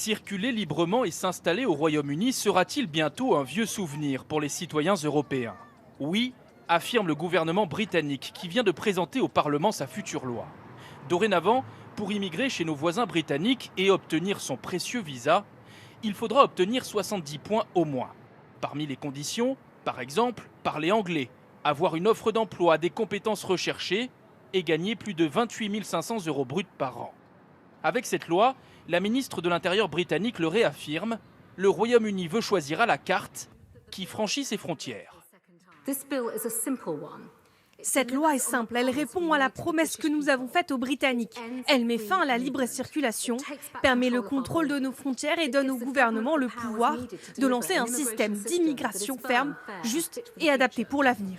Circuler librement et s'installer au Royaume-Uni sera-t-il bientôt un vieux souvenir pour les citoyens européens? Oui, affirme le gouvernement britannique qui vient de présenter au Parlement sa future loi. Dorénavant, pour immigrer chez nos voisins britanniques et obtenir son précieux visa, il faudra obtenir 70 points au moins. Parmi les conditions, par exemple, parler anglais, avoir une offre d'emploi, des compétences recherchées et gagner plus de 28 500 € bruts par an. Avec cette loi, la ministre de l'Intérieur britannique le réaffirme, le Royaume-Uni veut choisir à la carte qui franchit ses frontières. Cette loi est simple, elle répond à la promesse que nous avons faite aux Britanniques. Elle met fin à la libre circulation, permet le contrôle de nos frontières et donne au gouvernement le pouvoir de lancer un système d'immigration ferme, juste et adapté pour l'avenir.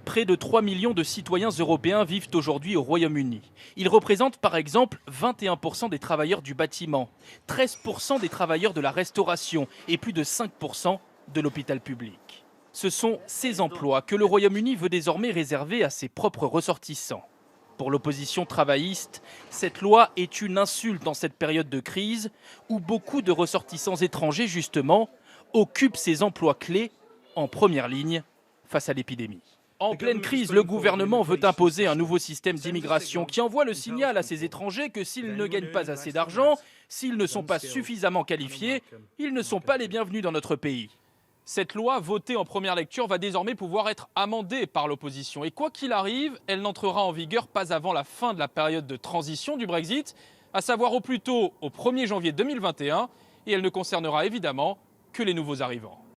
Près de 3 millions de citoyens européens vivent aujourd'hui au Royaume-Uni. Ils représentent par exemple 21% des travailleurs du bâtiment, 13% des travailleurs de la restauration et plus de 5% de l'hôpital public. Ce sont ces emplois que le Royaume-Uni veut désormais réserver à ses propres ressortissants. Pour l'opposition travailliste, cette loi est une insulte dans cette période de crise où beaucoup de ressortissants étrangers, justement, occupent ces emplois clés en première ligne face à l'épidémie. En pleine crise, le gouvernement veut imposer un nouveau système d'immigration qui envoie le signal à ces étrangers que s'ils ne gagnent pas assez d'argent, s'ils ne sont pas suffisamment qualifiés, ils ne sont pas les bienvenus dans notre pays. Cette loi, votée en première lecture, va désormais pouvoir être amendée par l'opposition. Et quoi qu'il arrive, elle n'entrera en vigueur pas avant la fin de la période de transition du Brexit, à savoir au plus tôt au 1er janvier 2021, et elle ne concernera évidemment que les nouveaux arrivants.